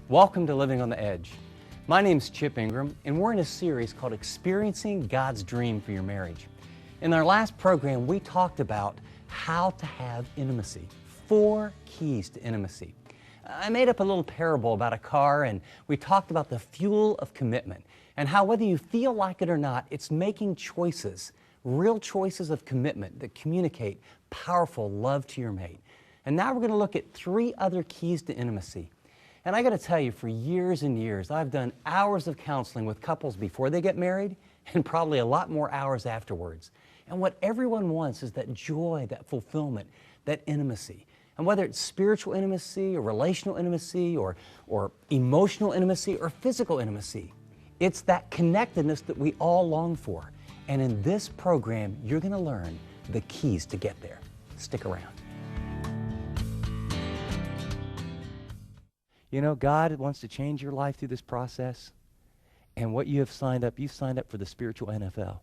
Welcome to Living on the Edge. My name's Chip Ingram, and we're in a series called Experiencing God's Dream for Your Marriage. In our last program, we talked about how to have intimacy, 4 keys to intimacy. I made up a little parable about a car, and we talked about the fuel of commitment and how whether you feel like it or not, it's making choices, real choices of commitment that communicate powerful love to your mate. And now we're going to look at 3 other keys to intimacy. And I got to tell you, for years and years, I've done hours of counseling with couples before they get married and probably a lot more hours afterwards. And what everyone wants is that joy, that fulfillment, that intimacy. And whether it's spiritual intimacy or relational intimacy or emotional intimacy or physical intimacy, it's that connectedness that we all long for. And in this program, you're going to learn the keys to get there. Stick around. You know, God wants to change your life through this process. And what you have signed up, you've signed up for the spiritual NFL.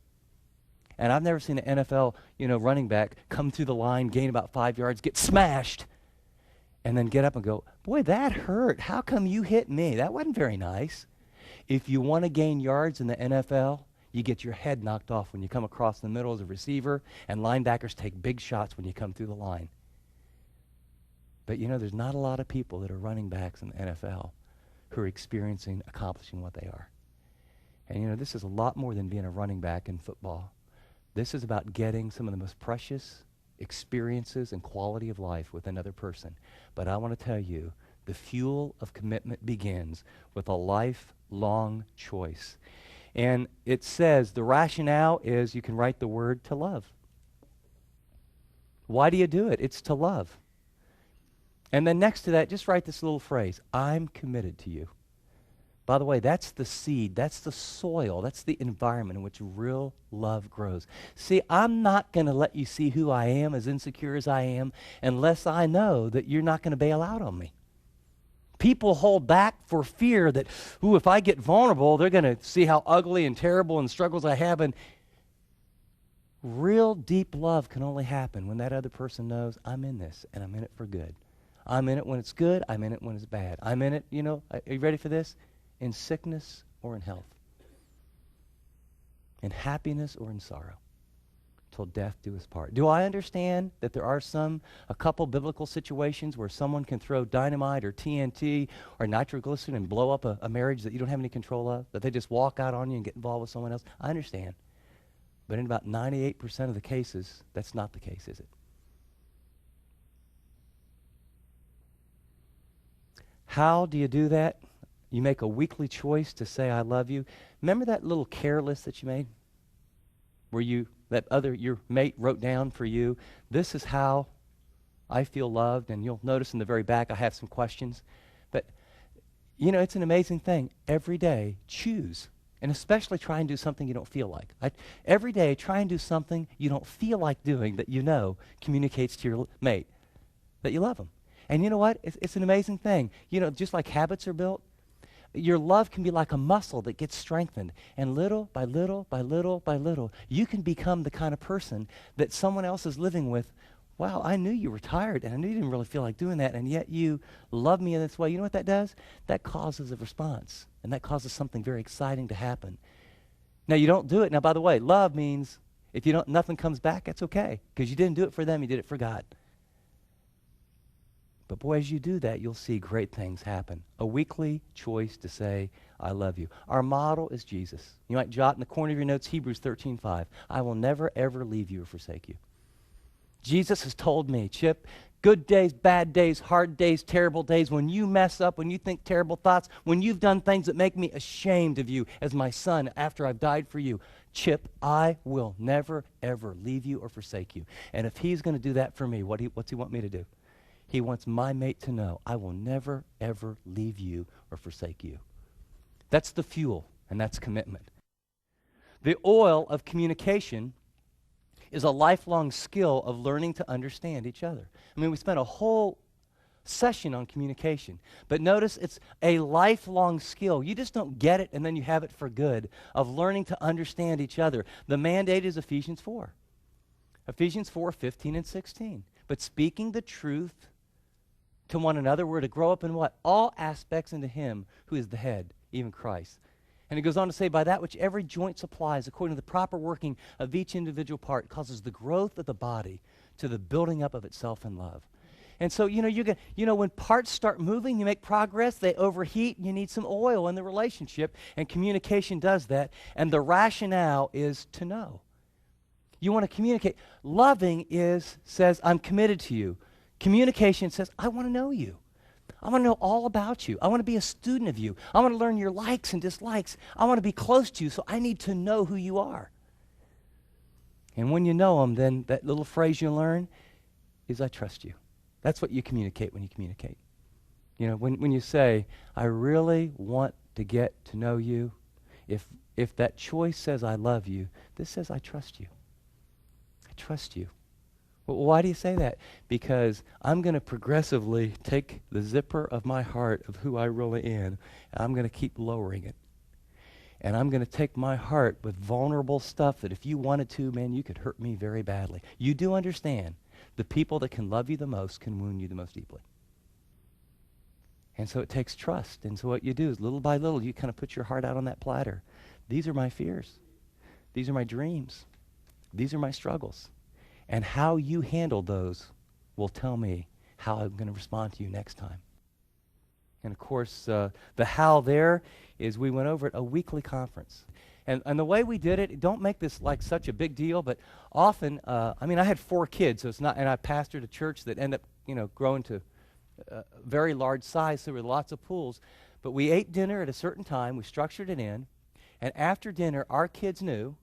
And I've never seen an NFL, running back come through the line, gain about 5 yards, get smashed, and then get up and go, boy, that hurt. How come you hit me? That wasn't very nice. If you want to gain yards in the NFL, you get your head knocked off when you come across the middle as a receiver, and linebackers take big shots when you come through the line. But there's not a lot of people that are running backs in the NFL who are accomplishing what they are. And this is a lot more than being a running back in football. This is about getting some of the most precious experiences and quality of life with another person. But I want to tell you, the fuel of commitment begins with a lifelong choice. And it says the rationale is you can write the word to love. Why do you do it? It's to love. And then next to that, just write this little phrase, I'm committed to you. By the way, that's the seed, that's the soil, that's the environment in which real love grows. See, I'm not going to let you see who I am, as insecure as I am, unless I know that you're not going to bail out on me. People hold back for fear that, if I get vulnerable, they're going to see how ugly and terrible and struggles I have. And real deep love can only happen when that other person knows I'm in this and I'm in it for good. I'm in it when it's good. I'm in it when it's bad. I'm in it, are you ready for this? In sickness or in health. In happiness or in sorrow. Till death do us part. Do I understand that there are a couple biblical situations where someone can throw dynamite or TNT or nitroglycerin and blow up a marriage that you don't have any control of? That they just walk out on you and get involved with someone else? I understand. But in about 98% of the cases, that's not the case, is it? How do you do that? You make a weekly choice to say, I love you. Remember that little care list that you made? Where your mate wrote down for you, this is how I feel loved, and you'll notice in the very back I have some questions. But, it's an amazing thing. Every day, choose, and especially try and do something you don't feel like. Every day, try and do something you don't feel like doing that communicates to your mate that you love them. And you know what? It's an amazing thing. Just like habits are built, your love can be like a muscle that gets strengthened. And little by little by little by little, you can become the kind of person that someone else is living with. Wow, I knew you were tired, and I knew you didn't really feel like doing that, and yet you love me in this way. You know what that does? That causes a response, and that causes something very exciting to happen. Now, you don't do it. Now, by the way, love means if nothing comes back, that's okay, because you didn't do it for them, you did it for God. But boy, as you do that, you'll see great things happen. A weekly choice to say, I love you. Our model is Jesus. You might jot in the corner of your notes, Hebrews 13:5. I will never, ever leave you or forsake you. Jesus has told me, Chip, good days, bad days, hard days, terrible days, when you mess up, when you think terrible thoughts, when you've done things that make me ashamed of you as my son after I've died for you, Chip, I will never, ever leave you or forsake you. And if he's going to do that for me, what's he want me to do? He wants my mate to know, I will never, ever leave you or forsake you. That's the fuel, and that's commitment. The oil of communication is a lifelong skill of learning to understand each other. I mean, we spent a whole session on communication, but notice it's a lifelong skill. You just don't get it and then you have it for good, of learning to understand each other. The mandate is Ephesians 4. Ephesians 4:15 and 16. But speaking the truth to one another. We're to grow up in what? All aspects into him who is the head, even Christ. And it goes on to say, by that which every joint supplies, according to the proper working of each individual part, causes the growth of the body to the building up of itself in love. And so, when parts start moving, you make progress, they overheat, and you need some oil in the relationship, and communication does that. And the rationale is to know. You want to communicate. Loving says, I'm committed to you. Communication says, I want to know you. I want to know all about you. I want to be a student of you. I want to learn your likes and dislikes. I want to be close to you, so I need to know who you are. And when you know them, then that little phrase you learn is, I trust you. That's what you communicate when you communicate. When you say, I really want to get to know you, if that choice says, I love you, this says, I trust you. I trust you. Well, why do you say that? Because I'm going to progressively take the zipper of my heart of who I really am, and I'm going to keep lowering it. And I'm going to take my heart with vulnerable stuff that if you wanted to, man, you could hurt me very badly. You do understand the people that can love you the most can wound you the most deeply. And so it takes trust. And so what you do is little by little, you kind of put your heart out on that platter. These are my fears. These are my dreams. These are my struggles. And how you handle those will tell me how I'm going to respond to you next time. And of course, the how there is we went over at a weekly conference. And the way we did it, don't make this like such a big deal, but often, I had 4 kids, so it's not, and I pastored a church that ended up, growing to very large size, so there were lots of pools. But we ate dinner at a certain time, we structured it in, and after dinner, our kids knew,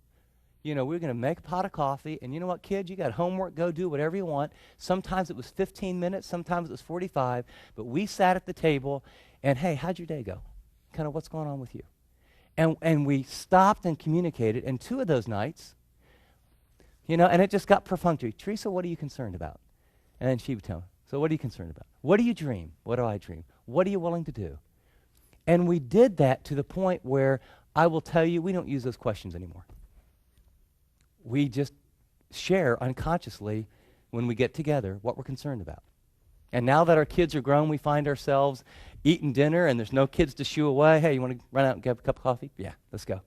we were going to make a pot of coffee, and you know what, kids, you got homework, go do whatever you want. Sometimes it was 15 minutes, sometimes it was 45, but we sat at the table, and hey, how'd your day go? Kind of what's going on with you? And we stopped and communicated, and 2 of those nights, and it just got perfunctory. Teresa, what are you concerned about? And then she would tell me, so what are you concerned about? What do you dream? What do I dream? What are you willing to do? And we did that to the point where I will tell you, we don't use those questions anymore. We just share unconsciously when we get together what we're concerned about. And now that our kids are grown, we find ourselves eating dinner and there's no kids to shoo away. Hey, you want to run out and get a cup of coffee? Yeah, let's go.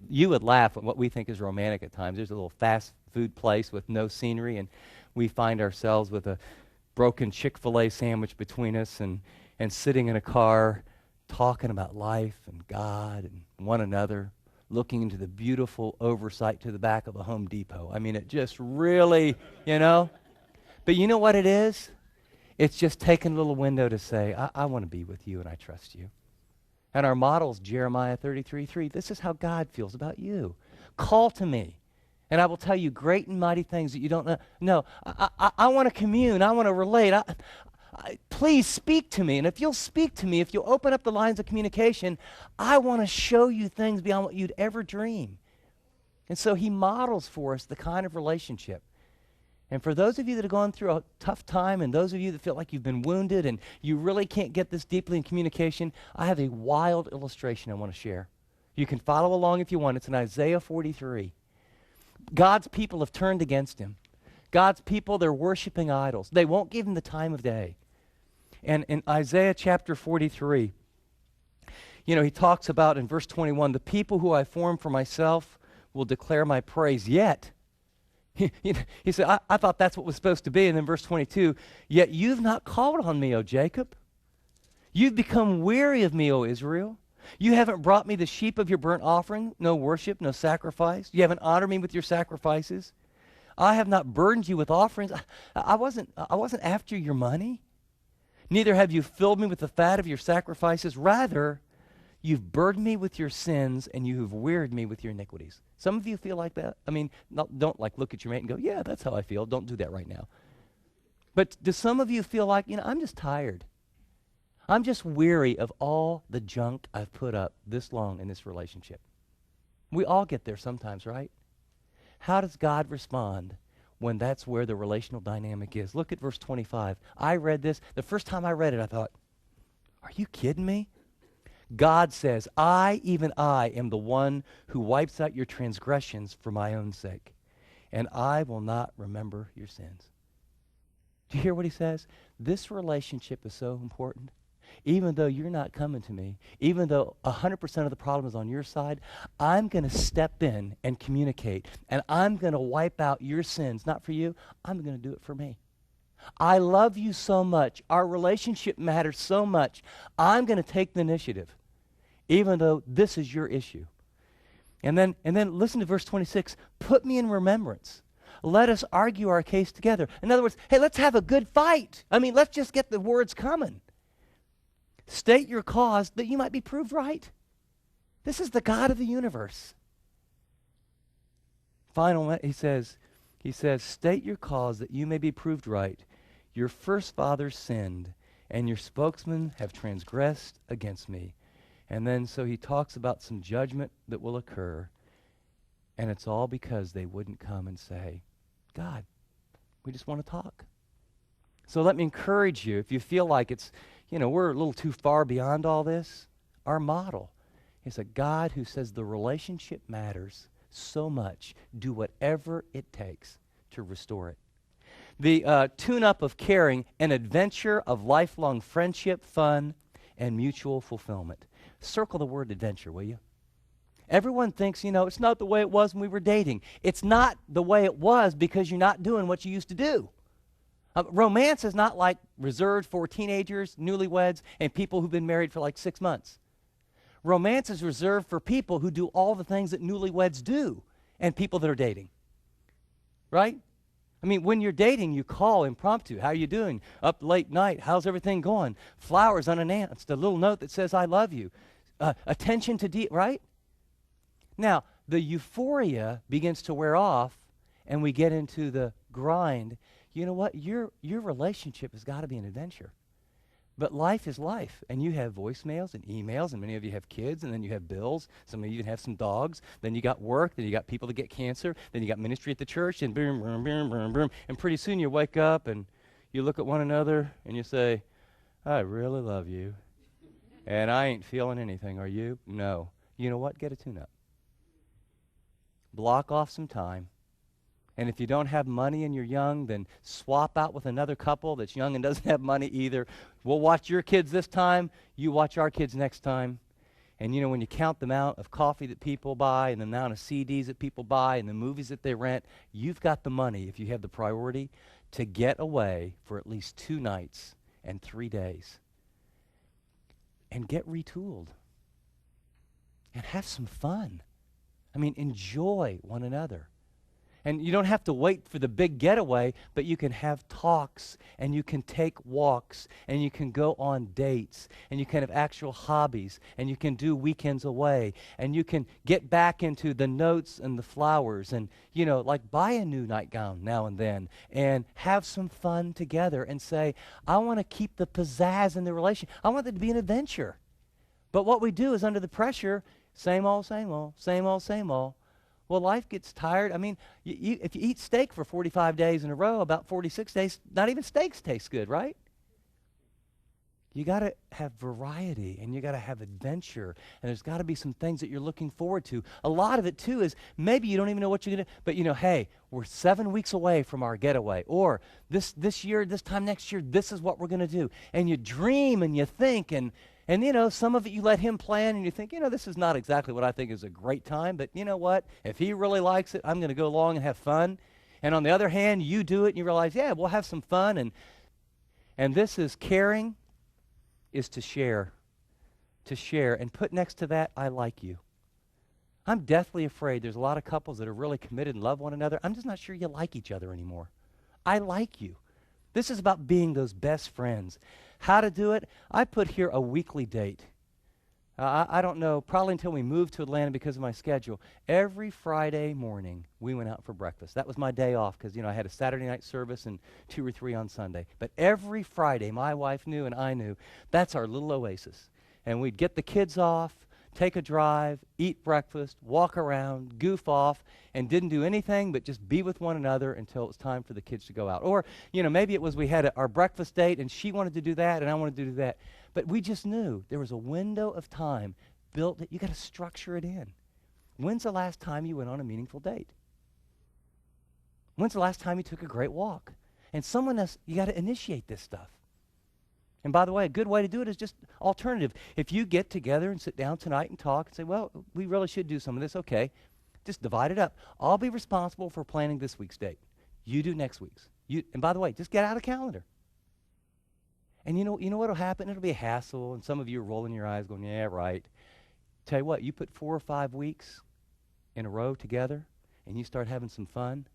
You would laugh at what we think is romantic at times. There's a little fast food place with no scenery, and we find ourselves with a broken Chick-fil-A sandwich between us and sitting in a car talking about life and God and one another, looking into the beautiful oversight to the back of a Home Depot. It just really, But you know what it is? It's just taking a little window to say, I want to be with you and I trust you. And our model is Jeremiah 33:3. This is how God feels about you. Call to me, and I will tell you great and mighty things that you don't know. No, I want to commune. I want to relate. Please speak to me. And if you'll speak to me, if you'll open up the lines of communication, I want to show you things beyond what you'd ever dream. And so he models for us the kind of relationship. And for those of you that have gone through a tough time, and those of you that feel like you've been wounded and you really can't get this deeply in communication, I have a wild illustration I want to share. You can follow along if you want. It's in Isaiah 43. God's people have turned against him. God's people, they're worshiping idols. They won't give him the time of day. And in Isaiah chapter 43, he talks about in verse 21, the people who I formed for myself will declare my praise. Yet, he said, I thought that's what was supposed to be. And then verse 22, yet you've not called on me, O Jacob. You've become weary of me, O Israel. You haven't brought me the sheep of your burnt offering, no worship, no sacrifice. You haven't honored me with your sacrifices. I have not burdened you with offerings. I wasn't after your money. Neither have you filled me with the fat of your sacrifices. Rather, you've burdened me with your sins, and you have wearied me with your iniquities. Some of you feel like that. Don't look at your mate and go, yeah, that's how I feel. Don't do that right now. But do some of you feel like, I'm just tired. I'm just weary of all the junk I've put up this long in this relationship. We all get there sometimes, right? How does God respond when that's where the relational dynamic is? Look at verse 25. I read this. The first time I read it, I thought, are you kidding me? God says, even I, am the one who wipes out your transgressions for my own sake, and I will not remember your sins. Do you hear what he says? This relationship is so important. Even though you're not coming to me, even though 100% of the problem is on your side, I'm going to step in and communicate, and I'm going to wipe out your sins. Not for you, I'm going to do it for me. I love you so much. Our relationship matters so much. I'm going to take the initiative, even though this is your issue. And then listen to verse 26. Put me in remembrance. Let us argue our case together. In other words, hey, let's have a good fight. I mean, let's just get the words coming. State your cause that you might be proved right. This is the God of the universe. Final, he says, state your cause that you may be proved right. Your first fathers sinned, and your spokesmen have transgressed against me. And then so he talks about some judgment that will occur, and it's all because they wouldn't come and say, God, we just want to talk. So let me encourage you, if you feel like it's, we're a little too far beyond all this, our model is a God who says the relationship matters so much. Do whatever it takes to restore it. The tune-up of caring, an adventure of lifelong friendship, fun, and mutual fulfillment. Circle the word adventure, will you? Everyone thinks, it's not the way it was when we were dating. It's not the way it was because you're not doing what you used to do. Romance is not like reserved for teenagers, newlyweds, and people who've been married for like 6 months. Romance is reserved for people who do all the things that newlyweds do and people that are dating. Right? I mean, when you're dating, you call impromptu. How are you doing? Up late night. How's everything going? Flowers unannounced. A little note that says, I love you. Attention to right? Now, the euphoria begins to wear off, and we get into the grind. You know what? Your relationship has got to be an adventure. But life is life, and you have voicemails and emails, and many of you have kids, and then you have bills. Some of you even have some dogs. Then you got work. Then you got people that get cancer. Then you got ministry at the church, and boom, boom, boom, boom, boom. And pretty soon you wake up, and you look at one another, and you say, I really love you, and I ain't feeling anything. Are you? No. You know what? Get a tune-up. Block off some time. And if you don't have money and you're young, then swap out with another couple that's young and doesn't have money either. We'll watch your kids this time. You watch our kids next time. And when you count the amount of coffee that people buy and the amount of CDs that people buy and the movies that they rent, you've got the money, if you have the priority, to get away for at least 2 nights and 3 days. And get retooled. And have some fun. I mean, enjoy one another. And you don't have to wait for the big getaway, but you can have talks, and you can take walks, and you can go on dates, and you can have actual hobbies, and you can do weekends away, and you can get back into the notes and the flowers, and, like buy a new nightgown now and then, and have some fun together and say, I want to keep the pizzazz in the relationship. I want it to be an adventure. But what we do is under the pressure, same old, same old, same old, same old. Well, life gets tired. I mean, if you eat steak for 45 days in a row, about 46 days, not even steaks taste good, right? You got to have variety, and you got to have adventure, and there's got to be some things that you're looking forward to. A lot of it, too, is maybe you don't even know what you're going to do, but, hey, we're 7 weeks away from our getaway, or this year, this time next year, this is what we're going to do. And you dream, and you think, and some of it you let him plan, and you think, this is not exactly what I think is a great time, but you know what? If he really likes it, I'm going to go along and have fun. And on the other hand, you do it, and you realize, yeah, we'll have some fun. And this is caring, is to share. And put next to that, I like you. I'm deathly afraid there's a lot of couples that are really committed and love one another. I'm just not sure you like each other anymore. I like you. This is about being those best friends. How to do it? I put here a weekly date. I don't know, probably until we moved to Atlanta because of my schedule. Every Friday morning, we went out for breakfast. That was my day off because, I had a Saturday night service and 2 or 3 on Sunday. But every Friday, my wife knew and I knew, that's our little oasis. And we'd get the kids off, take a drive, eat breakfast, walk around, goof off, and didn't do anything but just be with one another until it was time for the kids to go out. Or, maybe it was we had our breakfast date and she wanted to do that and I wanted to do that. But we just knew there was a window of time built that you got to structure it in. When's the last time you went on a meaningful date? When's the last time you took a great walk? And someone else, you got to initiate this stuff. And by the way, a good way to do it is just alternative. If you get together and sit down tonight and talk and say, well, we really should do some of this, okay, just divide it up. I'll be responsible for planning this week's date. You do next week's. And by the way, just get out a calendar. And you know what will happen? It'll be a hassle, and some of you are rolling your eyes going, yeah, right. Tell you what, you put 4 or 5 weeks in a row together, and you start having some fun.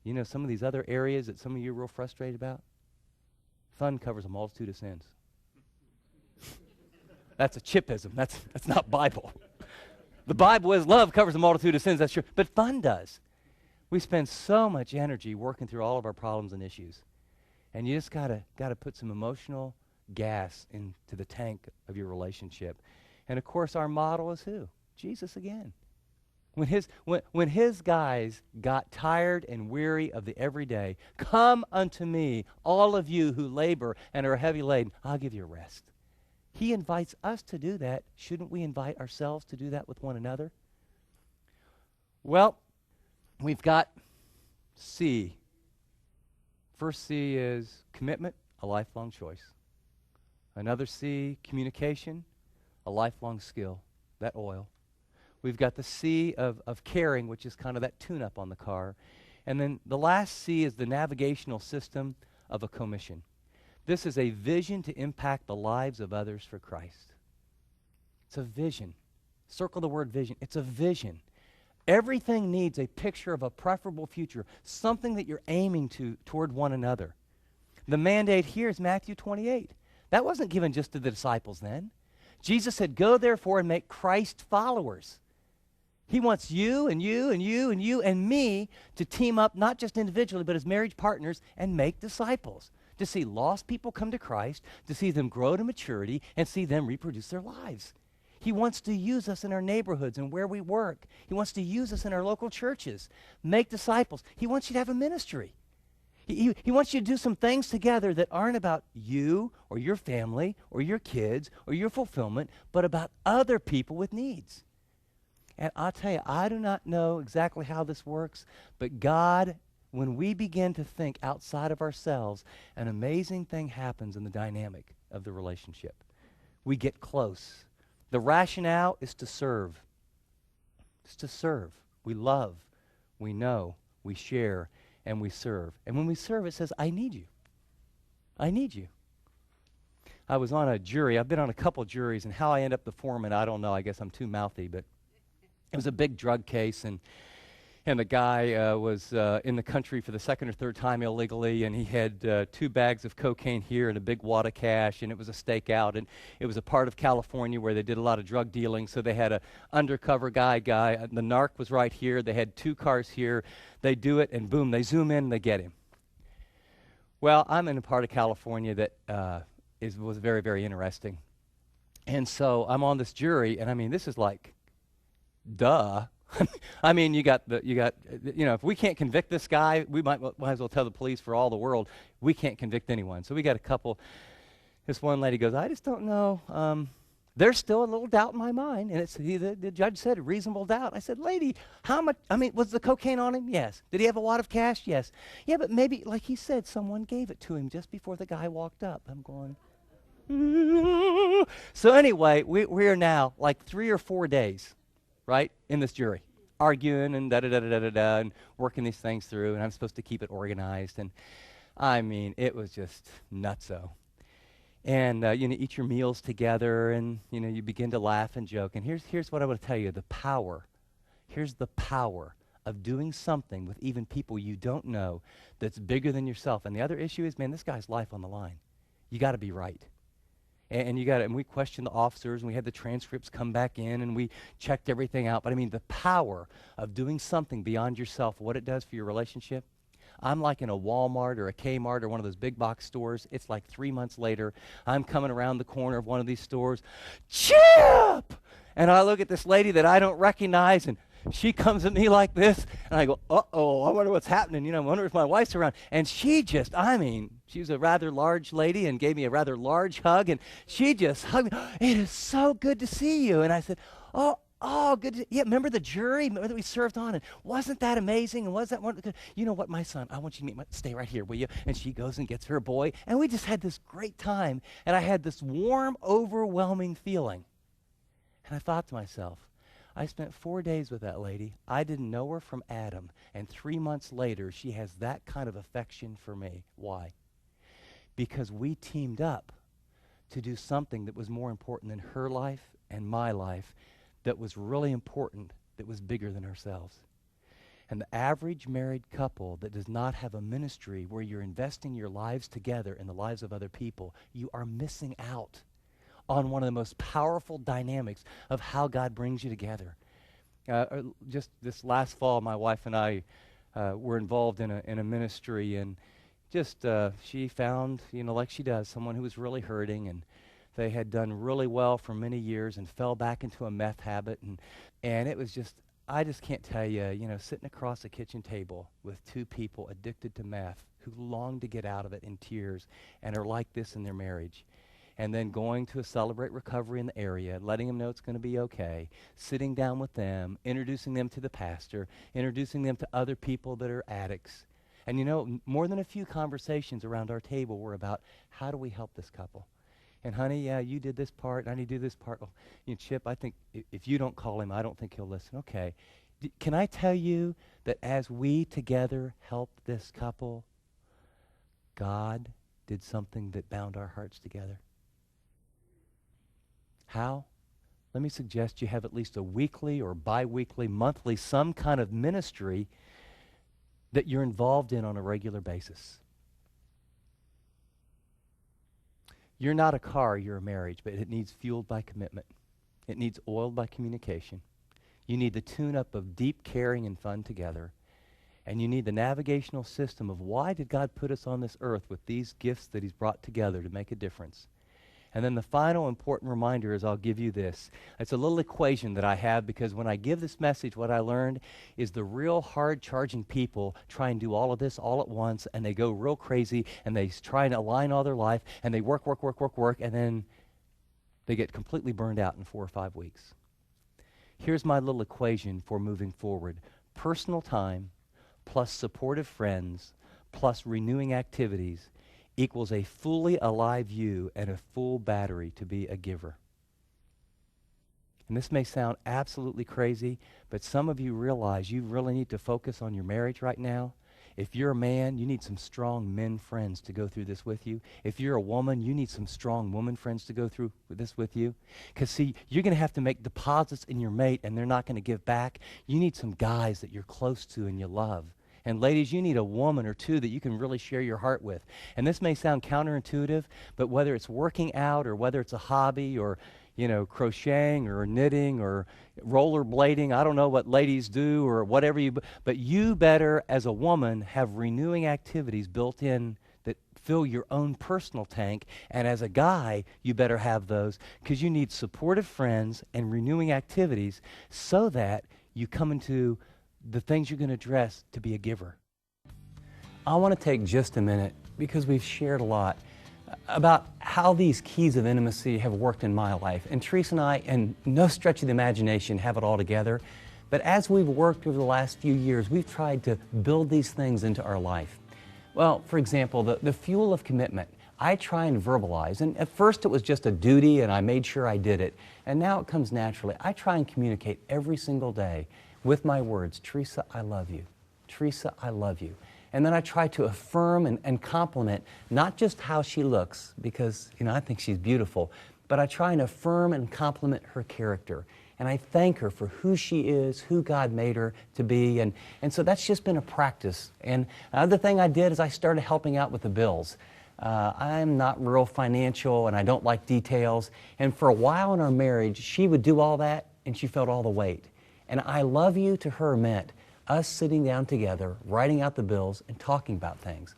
You know, some of these other areas that some of you are real frustrated about, fun covers a multitude of sins. That's a chipism. That's not Bible. The Bible is love covers a multitude of sins, that's true. But fun does. We spend so much energy working through all of our problems and issues. And you just gotta put some emotional gas into the tank of your relationship. And of course our model is who? Jesus again. When his guys got tired and weary of the everyday, come unto me, all of you who labor and are heavy laden, I'll give you rest. He invites us to do that. Shouldn't we invite ourselves to do that with one another? Well, we've got C. First C is commitment, a lifelong choice. Another C, communication, a lifelong skill, that oil. We've got the C of caring, which is kind of that tune-up on the car. And then the last C is the navigational system of a commission. This is a vision to impact the lives of others for Christ. It's a vision. Circle the word vision. It's a vision. Everything needs a picture of a preferable future, something that you're aiming toward one another. The mandate here is Matthew 28. That wasn't given just to the disciples then. Jesus said, go therefore and make Christ followers. He wants you and you and you and you and me to team up, not just individually, but as marriage partners and make disciples. To see lost people come to Christ, to see them grow to maturity, and see them reproduce their lives. He wants to use us in our neighborhoods and where we work. He wants to use us in our local churches. Make disciples. He wants you to have a ministry. He wants you to do some things together that aren't about you or your family or your kids or your fulfillment, but about other people with needs. And I'll tell you, I do not know exactly how this works, but God, when we begin to think outside of ourselves, an amazing thing happens in the dynamic of the relationship. We get close. The rationale is to serve. It's to serve. We love, we know, we share, and we serve. And when we serve, it says, I need you. I need you. I was on a jury. I've been on a couple juries, and how I end up the foreman, I don't know. I guess I'm too mouthy, but it was a big drug case, and the guy was in the country for the second or third time illegally, and he had 2 bags of cocaine here and a big wad of cash, and it was a stakeout, and it was a part of California where they did a lot of drug dealing, so they had a undercover guy, the narc was right here, they had 2 cars here, they do it, and boom, they zoom in and they get him. Well, I'm in a part of California that was very, very interesting, and so I'm on this jury, and I mean, this is like, duh. I mean, you know, if we can't convict this guy, we might as well tell the police for all the world, we can't convict anyone. So we got a couple. This one lady goes, I just don't know. There's still a little doubt in my mind. And the judge said, reasonable doubt. I said, lady, how much, was the cocaine on him? Yes. Did he have a wad of cash? Yes. Yeah, but maybe, like he said, someone gave it to him just before the guy walked up. I'm going, So anyway, we are now like 3 or 4 days, right, in this jury, arguing and da-da-da-da-da-da, and working these things through, and I'm supposed to keep it organized, and I mean, it was just nutso. And, eat your meals together, and, you begin to laugh and joke, and here's what I want to tell you, here's the power of doing something with even people you don't know that's bigger than yourself, and the other issue is, man, this guy's life on the line. You got to be right. And we questioned the officers, and we had the transcripts come back in, and we checked everything out. But I mean, the power of doing something beyond yourself, what it does for your relationship. I'm like in a Walmart or a Kmart or one of those big box stores. It's like 3 months later. I'm coming around the corner of one of these stores. Chip! And I look at this lady that I don't recognize, and she comes at me like this, and I go, uh-oh, I wonder what's happening. I wonder if my wife's around. And she was a rather large lady and gave me a rather large hug, and she just hugged me. It is so good to see you. And I said, oh, Oh, good. Yeah, remember the jury that we served on? And wasn't that amazing? And was that one? You know what, my son, I want you to stay right here, will you? And she goes and gets her boy. And we just had this great time. And I had this warm, overwhelming feeling. And I thought to myself, I spent 4 days with that lady. I didn't know her from Adam. And 3 months later, she has that kind of affection for me. Why? Because we teamed up to do something that was more important than her life and my life, that was really important, that was bigger than ourselves. And the average married couple that does not have a ministry where you're investing your lives together in the lives of other people, you are missing out on one of the most powerful dynamics of how God brings you together. Just this last fall, my wife and I were involved in a ministry, and just she found, like she does, someone who was really hurting, and they had done really well for many years and fell back into a meth habit, and it was just, I just can't tell you, sitting across a kitchen table with two people addicted to meth who long to get out of it in tears and are like this in their marriage. And then going to a Celebrate Recovery in the area, letting them know it's going to be okay, sitting down with them, introducing them to the pastor, introducing them to other people that are addicts. And more than a few conversations around our table were about, how do we help this couple? And honey, yeah, you did this part, and I need to do this part. Oh, Chip, I think if you don't call him, I don't think he'll listen. Okay. Can I tell you that as we together helped this couple, God did something that bound our hearts together? How? Let me suggest you have at least a weekly or bi-weekly, monthly, some kind of ministry that you're involved in on a regular basis. You're not a car, you're a marriage, but it needs fueled by commitment. It needs oiled by communication. You need the tune-up of deep caring and fun together. And you need the navigational system of, why did God put us on this earth with these gifts that he's brought together to make a difference? And then the final important reminder is, I'll give you this. It's a little equation that I have, because when I give this message, what I learned is the real hard-charging people try and do all of this all at once, and they go real crazy, and they try and align all their life, and they work, and then they get completely burned out in 4 or 5 weeks. Here's my little equation for moving forward. Personal time plus supportive friends plus renewing activities equals a fully alive you and a full battery to be a giver. And this may sound absolutely crazy, but some of you realize you really need to focus on your marriage right now. If you're a man, you need some strong men friends to go through this with you. If you're a woman, you need some strong woman friends to go through this with you. Because see, you're going to have to make deposits in your mate, and they're not going to give back. You need some guys that you're close to and you love. And ladies, you need a woman or two that you can really share your heart with. And this may sound counterintuitive, but whether it's working out or whether it's a hobby or, crocheting or knitting or rollerblading, I don't know what ladies do or whatever but you better, as a woman, have renewing activities built in that fill your own personal tank. And as a guy, you better have those, because you need supportive friends and renewing activities so that you come into the things you're going to address to be a giver. I want to take just a minute, because we've shared a lot about how these keys of intimacy have worked in my life. And Teresa and I, in no stretch of the imagination, have it all together. But as we've worked over the last few years, we've tried to build these things into our life. Well, for example, the fuel of commitment. I try and verbalize. And at first it was just a duty, and I made sure I did it. And now it comes naturally. I try and communicate every single day with my words, Teresa, I love you. Teresa, I love you. And then I try to affirm and compliment not just how she looks, because I think she's beautiful, but I try and affirm and compliment her character. And I thank her for who she is, who God made her to be. And so that's just been a practice. And another thing I did is I started helping out with the bills. I'm not real financial, and I don't like details. And for a while in our marriage, she would do all that, and she felt all the weight. And I love you to her meant us sitting down together, writing out the bills, and talking about things.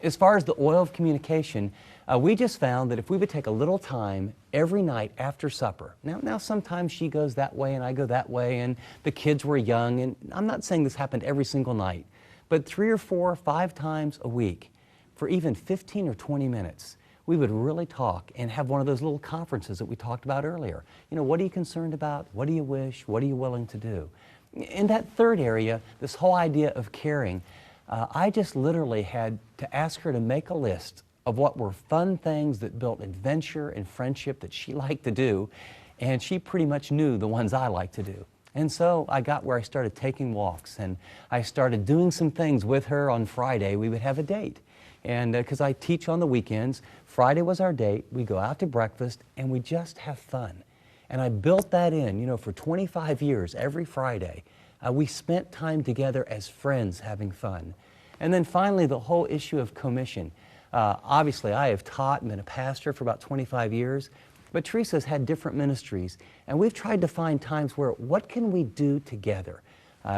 As far as the oil of communication, we just found that if we would take a little time every night after supper. Now sometimes she goes that way and I go that way, and the kids were young, and I'm not saying this happened every single night, but 3 or 4 or 5 times a week for even 15 or 20 minutes, we would really talk and have one of those little conferences that we talked about earlier. You know, what are you concerned about? What do you wish? What are you willing to do? In that third area, this whole idea of caring, I just literally had to ask her to make a list of what were fun things that built adventure and friendship that she liked to do, and she pretty much knew the ones I liked to do. And so I got where I started taking walks, and I started doing some things with her. On Friday, we would have a date. And because I teach on the weekends, Friday was our date. We go out to breakfast, and we just have fun. And I built that in, you know, for 25 years, every Friday. We spent time together as friends having fun. And then finally, the whole issue of commission. Obviously, I have taught and been a pastor for about 25 years, but Teresa's had different ministries, and we've tried to find times where, what can we do together?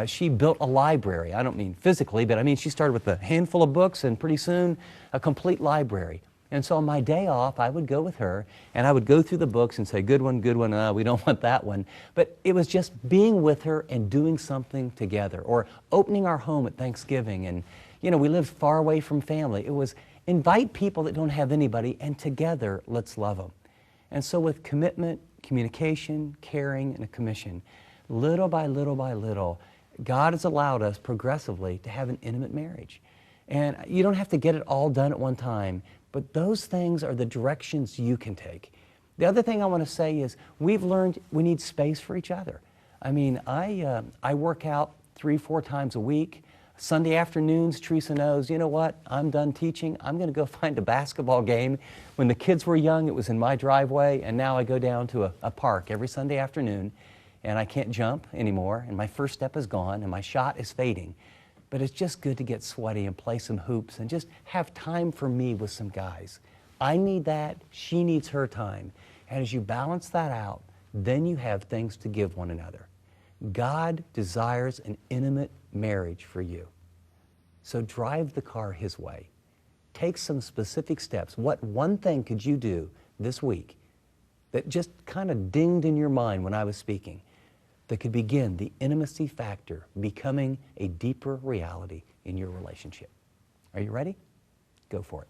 She built a library. I don't mean physically, but I mean she started with a handful of books and pretty soon a complete library. And so on my day off, I would go with her and I would go through the books and say, good one, we don't want that one. But it was just being with her and doing something together, or opening our home at Thanksgiving. And, you know, we lived far away from family. It was invite people that don't have anybody, and together, let's love them. And so with commitment, communication, caring, and a commission, little by little by little, God has allowed us progressively to have an intimate marriage. And you don't have to get it all done at one time, but those things are the directions you can take. The other thing I want to say is we've learned we need space for each other. I mean, I work out 3-4 times a week. Sunday afternoons, Teresa knows, you know what, I'm done teaching. I'm going to go find a basketball game. When the kids were young, it was in my driveway, and now I go down to a park every Sunday afternoon, and I can't jump anymore, and my first step is gone, and my shot is fading. But it's just good to get sweaty and play some hoops and just have time for me with some guys. I need that. She needs her time. And as you balance that out, then you have things to give one another. God desires an intimate marriage for you. So drive the car His way. Take some specific steps. What one thing could you do this week that just kind of dinged in your mind when I was speaking, that could begin the intimacy factor becoming a deeper reality in your relationship? Are you ready? Go for it.